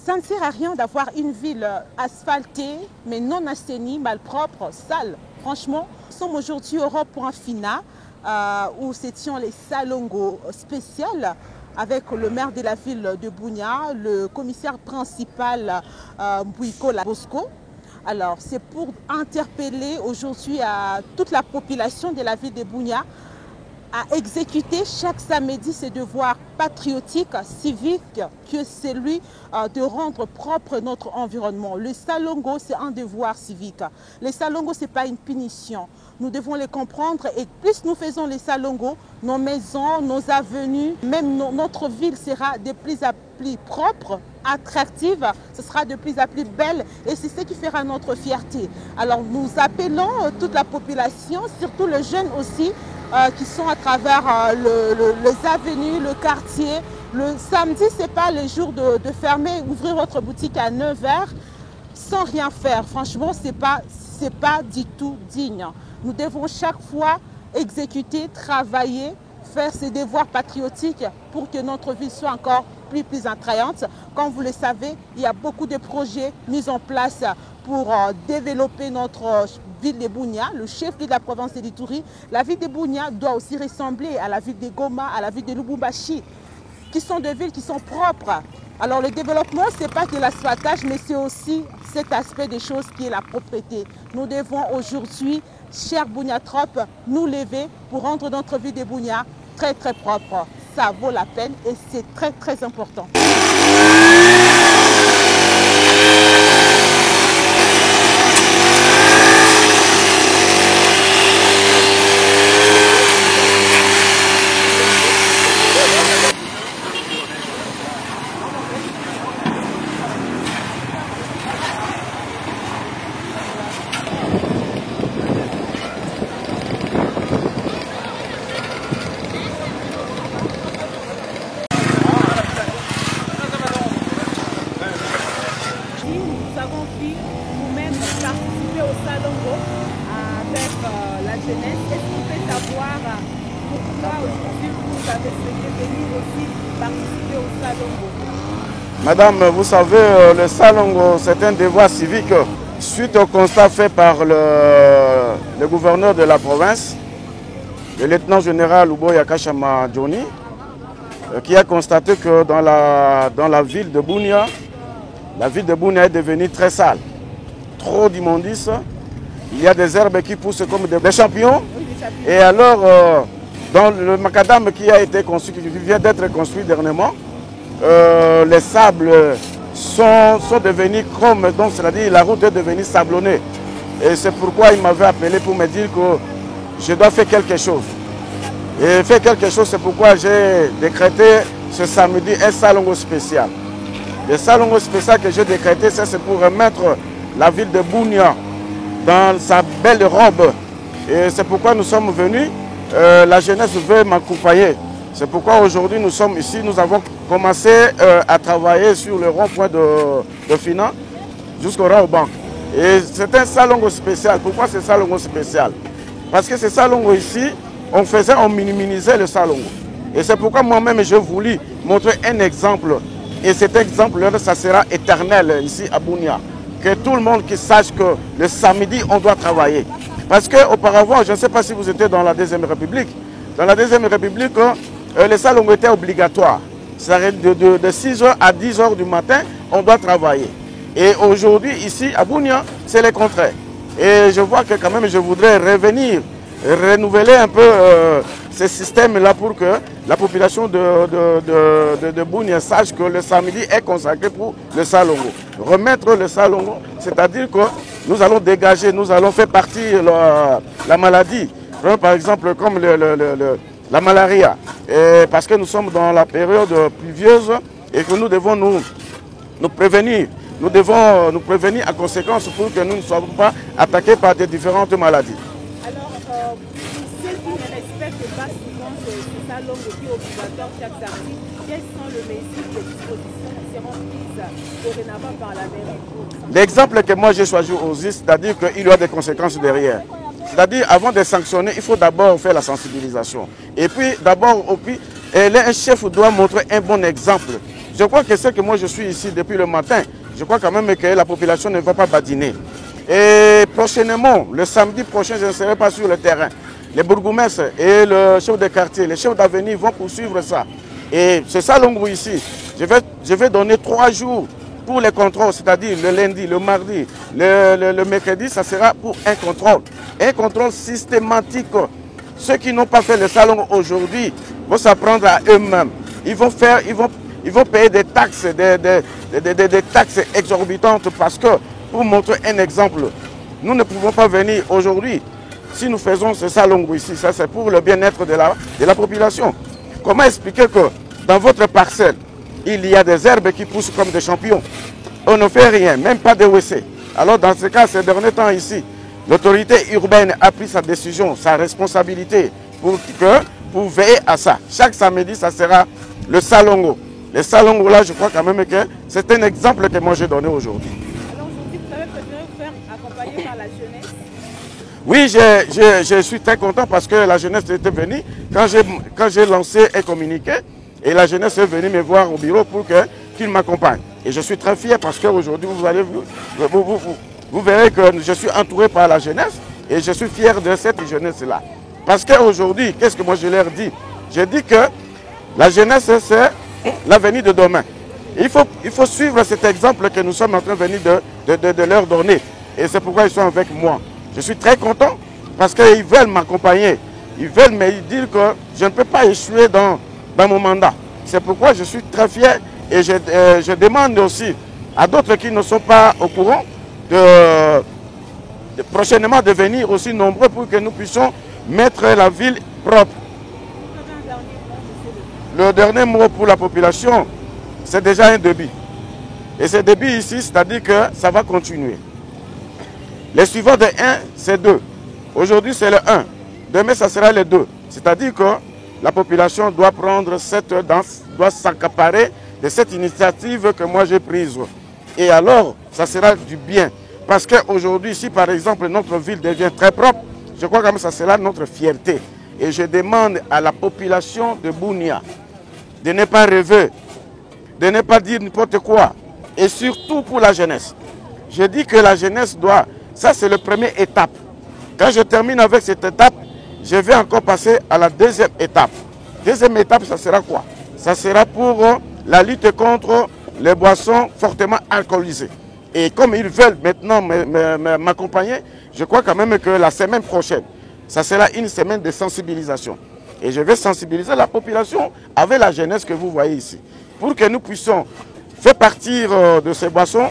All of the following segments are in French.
Ça ne sert à rien d'avoir une ville asphaltée, mais non assainie, malpropre, sale. Franchement, nous sommes aujourd'hui au rond-point FINA, où c'était les salongos spéciales avec le maire de la ville de Bunia, le commissaire principal Mbouiko Bosco. Alors, c'est pour interpeller aujourd'hui toute la population de la ville de Bunia à exécuter chaque samedi ses devoirs patriotiques, civiques, que c'est celui de rendre propre notre environnement. Le salongo, c'est un devoir civique. Les salongos, ce n'est pas une punition. Nous devons les comprendre et plus nous faisons les salongos, nos maisons, nos avenues, même notre ville sera de plus en plus propre, attractive, ce sera de plus en plus belle et c'est ce qui fera notre fierté. Alors nous appelons toute la population, surtout les jeunes aussi, qui sont à travers les avenues, le quartier. Le samedi, ce n'est pas le jour de fermer, ouvrir votre boutique à 9 h sans rien faire. Franchement, ce n'est pas du tout digne. Nous devons chaque fois exécuter, travailler, faire ses devoirs patriotiques pour que notre ville soit encore plus attrayante. Comme vous le savez, il y a beaucoup de projets mis en place pour développer notre ville de Bunia, le chef-lieu de la province de l'Ituri. La ville de Bunia doit aussi ressembler à la ville de Goma, à la ville de Lubumbashi, qui sont des villes qui sont propres. Alors le développement, ce n'est pas que l'asphaltage, mais c'est aussi cet aspect des choses qui est la propreté. Nous devons aujourd'hui, chers Buniatropes, nous lever pour rendre notre ville de Bunia très très propre. Ça vaut la peine et c'est très très important. Nous avons pu nous-mêmes participer au salongo avec la jeunesse. Est-ce qu'on peut savoir pourquoi aujourd'hui vous avez souhaité venir aussi participer au salongo? Madame, vous savez, le salongo, c'est un devoir civique suite au constat fait par le gouverneur de la province, le lieutenant-général Uboya Kachama Johnny, qui a constaté que dans la ville de Bunia, la ville de Bunia est devenue très sale. Trop d'immondices. Il y a des herbes qui poussent comme des champignons. Et alors, dans le macadam qui a été construit, qui vient d'être construit dernièrement, les sables sont devenus chromes. Donc, c'est-à-dire la route est devenue sablonnée. Et c'est pourquoi il m'avait appelé pour me dire que je dois faire quelque chose. Et faire quelque chose, c'est pourquoi j'ai décrété ce samedi un salongo spécial. Le salongo spécial que j'ai décrété, c'est pour remettre la ville de Bunia dans sa belle robe. Et c'est pourquoi nous sommes venus. La jeunesse veut m'accompagner. C'est pourquoi aujourd'hui nous sommes ici. Nous avons commencé à travailler sur le rond-point de FINA jusqu'au Raobank. Et c'est un salongo spécial. Pourquoi c'est salongo spécial? Parce que ce salongo ici, on minimisait le salongo. Et c'est pourquoi moi-même j'ai voulu montrer un exemple. Et cet exemple-là, ça sera éternel ici à Bunia. Que tout le monde qui sache que le samedi, on doit travailler. Parce qu'auparavant, je ne sais pas si vous étiez dans la Deuxième République. Dans la Deuxième République, les salongos étaient obligatoires. De 6 h à 10 h du matin, on doit travailler. Et aujourd'hui, ici, à Bunia, c'est le contraire. Et je vois que quand même, je voudrais revenir, renouveler un peu ce système-là pour que la population de Bunia sache que le samedi est consacré pour le salongo. Remettre le salongo, c'est-à-dire que nous allons dégager, nous allons faire partir la maladie. Par exemple, comme la malaria. Et parce que nous sommes dans la période pluvieuse et que nous devons nous prévenir. Nous devons nous prévenir en conséquence pour que nous ne soyons pas attaqués par des différentes maladies. Alors, pour ceux qui ne respectent pas souvent ce salongo qui est obligatoire chaque samedi, quelles sont les mesures de disposition qui seront prises dorénavant par la mairie? L'exemple que moi j'ai choisi aussi, c'est-à-dire qu'il y a des conséquences derrière. C'est-à-dire, avant de sanctionner, il faut d'abord faire la sensibilisation. Et puis, d'abord, un chef doit montrer un bon exemple. Je crois que c'est que moi je suis ici depuis le matin. Je crois quand même que la population ne va pas badiner. Et prochainement, le samedi prochain, je ne serai pas sur le terrain. Les bourgmestres et le chef de quartier, les chefs d'avenir vont poursuivre ça. Et c'est ça l'ombre ici. Je vais donner 3 jours pour les contrôles, c'est-à-dire le lundi, le mardi, le mercredi, ça sera pour un contrôle. Un contrôle systématique. Ceux qui n'ont pas fait le salon aujourd'hui vont s'apprendre à eux-mêmes. Ils vont payer des taxes, des taxes exorbitantes parce que, pour montrer un exemple, nous ne pouvons pas venir aujourd'hui. Si nous faisons ce salon ici, ça c'est pour le bien-être de la population. Comment expliquer que dans votre parcelle, il y a des herbes qui poussent comme des champignons? On ne fait rien, même pas de WC. Alors dans ce cas, ces derniers temps ici, l'autorité urbaine a pris sa décision, sa responsabilité pour veiller à ça. Chaque samedi, ça sera le salongo. Le salongo là, je crois quand même que c'est un exemple que moi j'ai donné aujourd'hui. Alors aujourd'hui, vous avez préféré vous faire accompagner par la jeunesse? Oui, je suis très content parce que la jeunesse était venue. Quand j'ai lancé un communiqué, et la jeunesse est venue me voir au bureau pour qu'ils m'accompagnent. Et je suis très fier parce qu'aujourd'hui, vous verrez que je suis entouré par la jeunesse et je suis fier de cette jeunesse-là. Parce qu'aujourd'hui, qu'est-ce que moi je leur dis? Je dis que la jeunesse, c'est l'avenir de demain. Il faut suivre cet exemple que nous sommes en train de leur donner. Et c'est pourquoi ils sont avec moi. Je suis très content parce qu'ils veulent m'accompagner. Ils veulent me dire que je ne peux pas échouer dans mon mandat. C'est pourquoi je suis très fier et je demande aussi à d'autres qui ne sont pas au courant prochainement de venir aussi nombreux pour que nous puissions mettre la ville propre. Le dernier mot pour la population, c'est déjà un début. Et ce début ici, c'est-à-dire que ça va continuer. Les suivants de 1, c'est 2. Aujourd'hui, c'est le 1. Demain, ça sera le 2. C'est-à-dire que la population doit prendre doit s'accaparer de cette initiative que moi j'ai prise. Et alors, ça sera du bien. Parce qu'aujourd'hui, si par exemple notre ville devient très propre, je crois que ça sera notre fierté. Et je demande à la population de Bunia de ne pas rêver, de ne pas dire n'importe quoi. Et surtout pour la jeunesse. Je dis que la jeunesse doit... Ça, c'est la première étape. Quand je termine avec cette étape, je vais encore passer à la deuxième étape. Deuxième étape, ça sera quoi? Ça sera pour la lutte contre les boissons fortement alcoolisées. Et comme ils veulent maintenant m'accompagner, je crois quand même que la semaine prochaine, ça sera une semaine de sensibilisation. Et je vais sensibiliser la population avec la jeunesse que vous voyez ici. Pour que nous puissions faire partir de ces boissons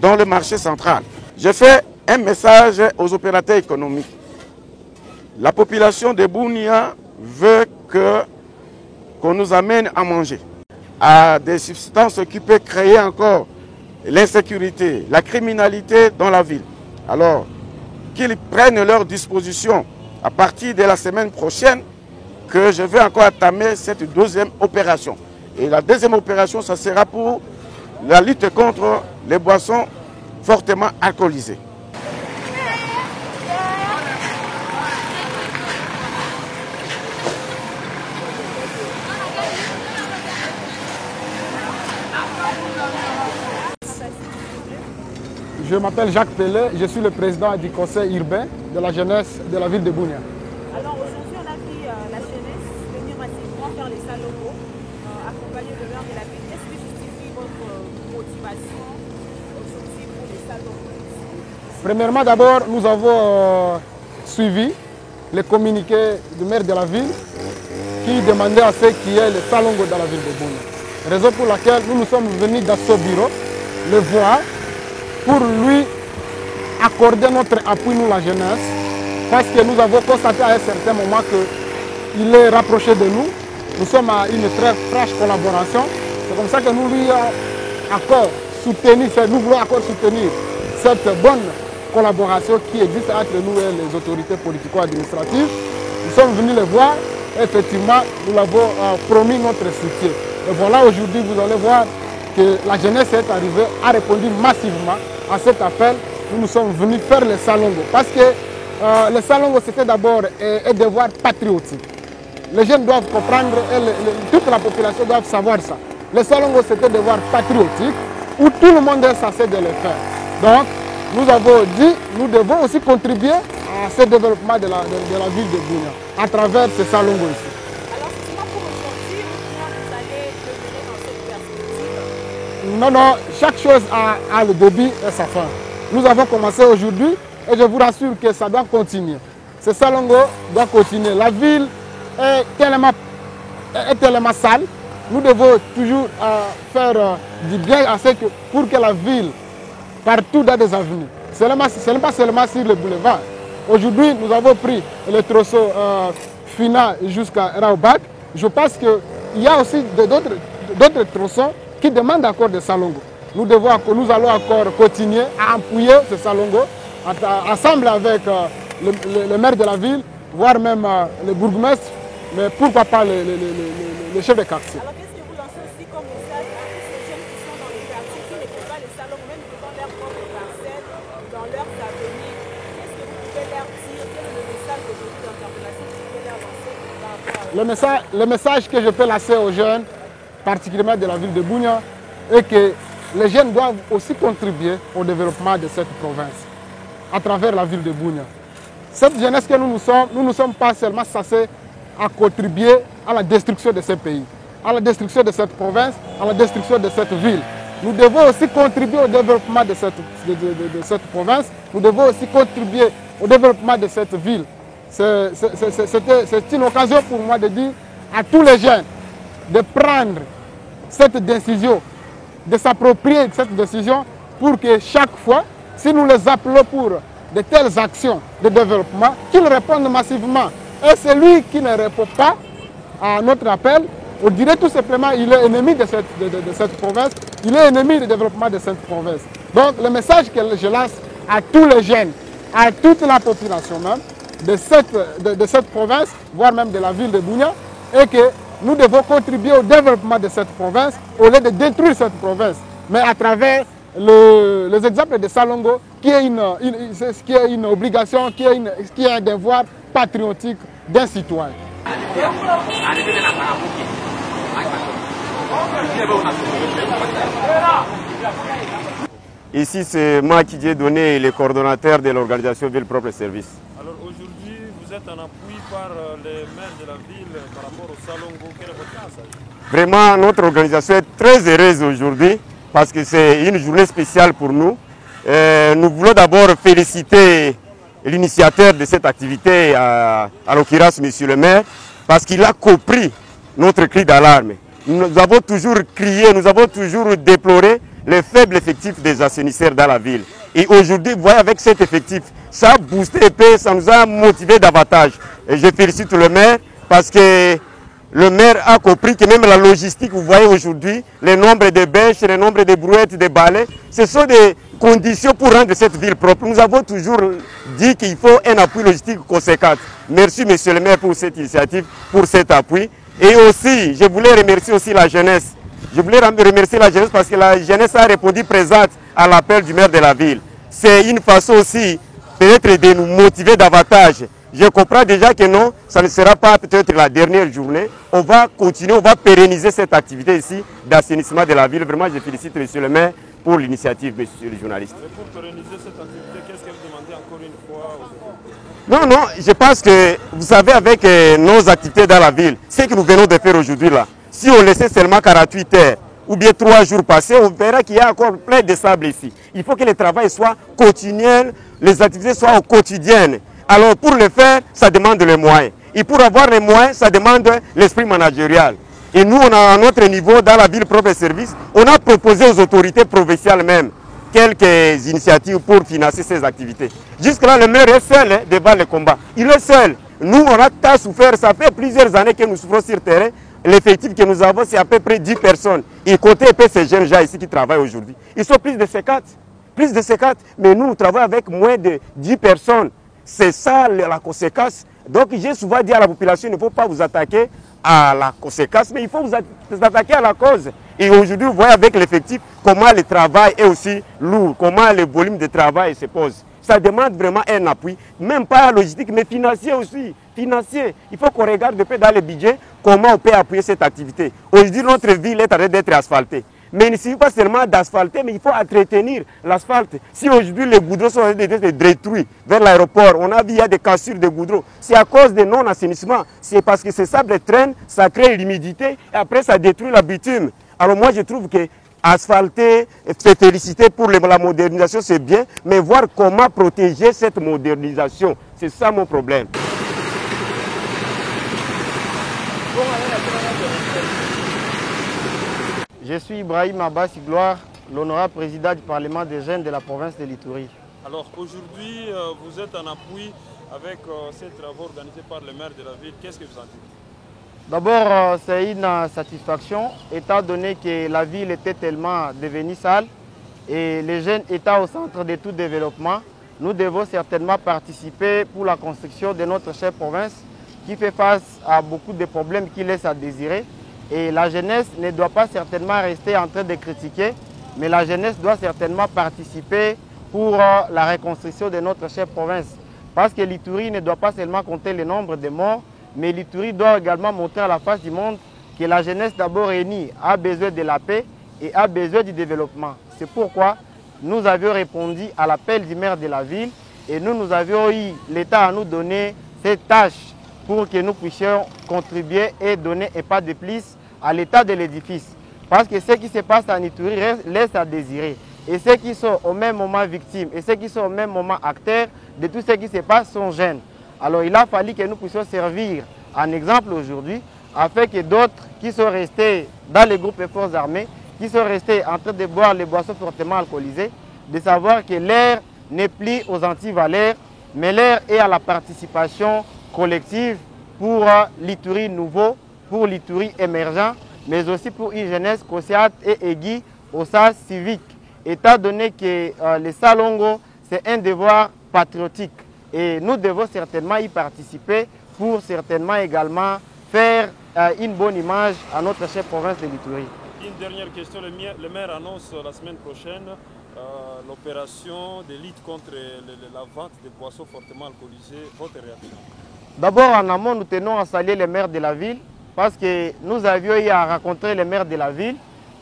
dans le marché central. Je fais un message aux opérateurs économiques. La population de Bunia veut qu'on nous amène à manger, à des substances qui peuvent créer encore l'insécurité, la criminalité dans la ville. Alors, qu'ils prennent leurs dispositions à partir de la semaine prochaine, que je vais encore entamer cette deuxième opération. Et la deuxième opération, ça sera pour la lutte contre les boissons fortement alcoolisées. Je m'appelle Jacques Pellet, je suis le président du conseil urbain de la jeunesse de la ville de Bunia. Alors aujourd'hui, on a vu la jeunesse venir massivement faire les salons accompagnés de l'heure de la ville. Qu'est-ce qui justifie votre motivation aujourd'hui pour les salons? Premièrement, d'abord, nous avons suivi les communiqués du maire de la ville qui demandait à ce qu'il y ait les salons dans la ville de Bunia. Raison pour laquelle nous sommes venus dans ce bureau, le voir, pour lui accorder notre appui, nous la jeunesse, parce que nous avons constaté à un certain moment qu'il est rapproché de nous. Nous sommes à une très fraîche collaboration. C'est comme ça que nous lui nous voulons encore soutenir cette bonne collaboration qui existe entre nous et les autorités politico-administratives. Nous sommes venus les voir et effectivement nous l'avons promis notre soutien. Et voilà, aujourd'hui vous allez voir que la jeunesse est arrivée, a répondu massivement à cet appel. Nous sommes venus faire le salongo parce que le salongo c'était d'abord un devoir patriotique. Les jeunes doivent comprendre, toute la population doit savoir ça. le salongo c'est un devoir patriotique où tout le monde est censé de le faire. Donc, nous avons dit, nous devons aussi contribuer à ce développement de la ville de Bunia à travers ce salongo ici. Alors, c'est pour aujourd'hui, comment vous allez devenir dans cette perspective? Non, non, chaque chose a le début et sa fin. Nous avons commencé aujourd'hui et je vous rassure que ça doit continuer. Ce salongo doit continuer. La ville est tellement sale. Nous devons toujours faire du bien à ce que, pour que la ville, partout dans des avenues, ce n'est pas seulement sur le boulevard. Aujourd'hui, nous avons pris le tronçon Fina jusqu'à Raoubak. Je pense qu'il y a aussi d'autres tronçons qui demandent encore des salongos. Nous allons encore continuer à empouiller ce salongo ensemble avec le maire de la ville, voire même le bourgmestre, mais pourquoi pas le chef de quartier. Alors, qu'est-ce que vous lancez aussi comme message à tous ces jeunes qui sont dans les quartiers, qui ne peuvent pas les salongos, même devant leur propre parcelle, dans leurs avenirs? Qu'est-ce que vous pouvez leur dire? Quel est le message aujourd'hui d'interpellation que vous pouvez leur lancer par rapport à... Le message que je peux lancer aux jeunes, particulièrement de la ville de Bunia, est que les jeunes doivent aussi contribuer au développement de cette province à travers la ville de Bunia. Cette jeunesse que nous ne sommes pas seulement censés à contribuer à la destruction de ce pays, à la destruction de cette province, à la destruction de cette ville. Nous devons aussi contribuer au développement de cette province, nous devons aussi contribuer au développement de cette ville. C'est une occasion pour moi de dire à tous les jeunes de prendre cette décision, de s'approprier cette décision pour que chaque fois, si nous les appelons pour de telles actions de développement, qu'ils répondent massivement. Et celui qui ne répond pas à notre appel, on dirait tout simplement qu'il est ennemi de cette province, il est ennemi du développement de cette province. Donc le message que je lance à tous les jeunes, à toute la population même de cette province, voire même de la ville de Bunia, est que nous devons contribuer au développement de cette province au lieu de détruire cette province, mais à travers les exemples de Salongo, qui est une obligation, qui est un devoir patriotique d'un citoyen. Ici, c'est moi qui ai donné les coordonnateurs de l'organisation Ville Propre Service. Alors aujourd'hui, vous êtes en appui par les maires de la ville par rapport au Salongo. Quel est votre message? Vraiment, notre organisation est très heureuse aujourd'hui parce que c'est une journée spéciale pour nous. Nous voulons d'abord féliciter l'initiateur de cette activité, à l'occurrence M. le maire, parce qu'il a compris notre cri d'alarme. Nous avons toujours crié, nous avons toujours déploré les faibles effectifs des assainisseurs dans la ville. Et aujourd'hui, vous voyez, avec cet effectif, ça a boosté et puis ça nous a motivé davantage. Et je félicite le maire parce que le maire a compris que même la logistique, vous voyez aujourd'hui, le nombre de bêches, le nombre de brouettes, de balais, ce sont des conditions pour rendre cette ville propre. Nous avons toujours dit qu'il faut un appui logistique conséquent. Merci monsieur le maire pour cette initiative, pour cet appui. Et aussi, je voulais remercier aussi la jeunesse. Je voulais remercier la jeunesse parce que la jeunesse a répondu présente à l'appel du maire de la ville. C'est une façon aussi peut-être de nous motiver davantage. Je comprends déjà que non, ça ne sera pas peut-être la dernière journée. On va continuer, on va pérenniser cette activité ici d'assainissement de la ville. Vraiment, je félicite monsieur le maire pour l'initiative, monsieur le journaliste. Et pour pérenniser cette activité, qu'est-ce que vous demandez encore une fois? Non, non, je pense que, vous savez, avec nos activités dans la ville, ce que nous venons de faire aujourd'hui là, si on laissait seulement 48 heures ou bien 3 jours passés, on verra qu'il y a encore plein de sable ici. Il faut que le travail soit continuel, les activités soient quotidiennes. Alors pour le faire, ça demande les moyens. Et pour avoir les moyens, ça demande l'esprit managérial. Et nous, on a à notre niveau, dans la ville propre service, on a proposé aux autorités provinciales même quelques initiatives pour financer ces activités. Jusque-là, le maire est seul devant le combat. Il est seul. Nous, on a tant souffert. Ça fait plusieurs années que nous souffrons sur le terrain. L'effectif que nous avons, c'est à peu près 10 personnes. Et côté ces jeunes gens ici qui travaillent aujourd'hui, ils sont plus de 50. Plus de 50. Mais nous, nous travaillons avec moins de 10 personnes. C'est ça la conséquence. Donc j'ai souvent dit à la population, il ne faut pas vous attaquer à la conséquence, mais il faut vous attaquer à la cause. Et aujourd'hui, vous voyez avec l'effectif comment le travail est aussi lourd, comment le volume de travail se pose. Ça demande vraiment un appui, même pas logistique, mais financier aussi. financier. Il faut qu'on regarde un peu dans le budget comment on peut appuyer cette activité. Aujourd'hui, notre ville est en train d'être asphaltée. Mais il ne suffit pas seulement d'asphalter, mais il faut entretenir l'asphalte. Si aujourd'hui les goudrons sont détruits vers l'aéroport, on a vu qu'il y a des cassures de goudrons. C'est à cause de non-assainissement. C'est parce que ces sables traînent, ça crée l'humidité et après ça détruit la bitume. Alors moi je trouve que asphalter, se féliciter pour la modernisation c'est bien, mais voir comment protéger cette modernisation, c'est ça mon problème. Je suis Ibrahim Abbas Gloire, l'honorable président du Parlement des jeunes de la province de l'Ituri. Alors aujourd'hui, vous êtes en appui avec ces travaux organisés par le maire de la ville. Qu'est-ce que vous en dites? D'abord, c'est une satisfaction, étant donné que la ville était tellement devenue sale et les jeunes étant au centre de tout développement, nous devons certainement participer pour la construction de notre chère province qui fait face à beaucoup de problèmes qui laissent à désirer. Et la jeunesse ne doit pas certainement rester en train de critiquer, mais la jeunesse doit certainement participer pour la reconstruction de notre chère province. Parce que l'Ituri ne doit pas seulement compter le nombre de morts, mais l'Ituri doit également montrer à la face du monde que la jeunesse d'abord réunie a besoin de la paix et a besoin du développement. C'est pourquoi nous avions répondu à l'appel du maire de la ville et nous avions eu l'État à nous donner cette tâche pour que nous puissions contribuer et donner un pas de plus à l'état de l'édifice. Parce que ce qui se passe en Ituri laisse à désirer. Et ceux qui sont au même moment victimes et ceux qui sont au même moment acteurs de tout ce qui se passe sont jeunes. Alors il a fallu que nous puissions servir en exemple aujourd'hui afin que d'autres qui sont restés dans les groupes et forces armées, qui sont restés en train de boire les boissons fortement alcoolisées, de savoir que l'air n'est plus aux antivaleurs, mais l'air est à la participation collective pour l'Ituri nouveau, pour l'Ituri émergent, mais aussi pour une jeunesse consciente et aiguë au sens civique. Étant donné que le Salongo, c'est un devoir patriotique et nous devons certainement y participer pour certainement également faire une bonne image à notre chère province de l'Ituri. Une dernière question, le maire annonce la semaine prochaine l'opération de lutte contre la vente de boissons fortement alcoolisées. Votre réaction? D'abord, en amont, nous tenons à saluer le maire de la ville parce que nous avions eu à rencontrer le maire de la ville.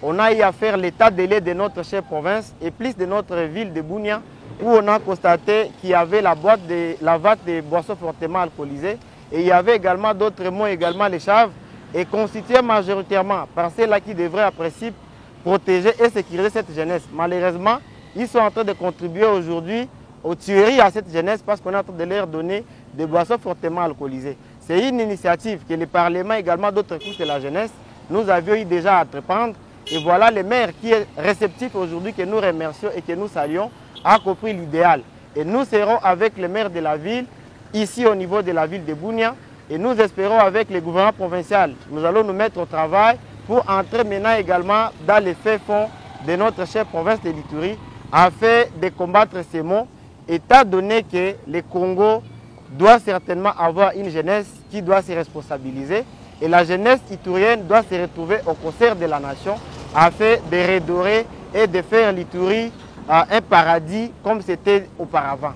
On a eu à faire l'état des lieux de notre chère province et plus de notre ville de Bunia où on a constaté qu'il y avait la vente de boissons fortement alcoolisées et il y avait également d'autres mots, également les chaves, et constitués majoritairement par ceux-là qui devraient en principe protéger et sécuriser cette jeunesse. Malheureusement, ils sont en train de contribuer aujourd'hui aux tueries à cette jeunesse parce qu'on est en train de leur donner des boissons fortement alcoolisées. C'est une initiative que le Parlement et également d'autres couches de la jeunesse, nous avions eu déjà à entreprendre. Et voilà le maire qui est réceptif aujourd'hui, que nous remercions et que nous saluons, a compris l'idéal. Et nous serons avec le maire de la ville, ici au niveau de la ville de Bunia, et nous espérons avec le gouvernement provincial, nous allons nous mettre au travail pour entrer maintenant également dans les faits fonds de notre chère province de l'Ituri, afin de combattre ces maux, étant donné que le Congo doit certainement avoir une jeunesse qui doit se responsabiliser. Et la jeunesse iturienne doit se retrouver au concert de la nation afin de redorer et de faire l'Ituri un paradis comme c'était auparavant.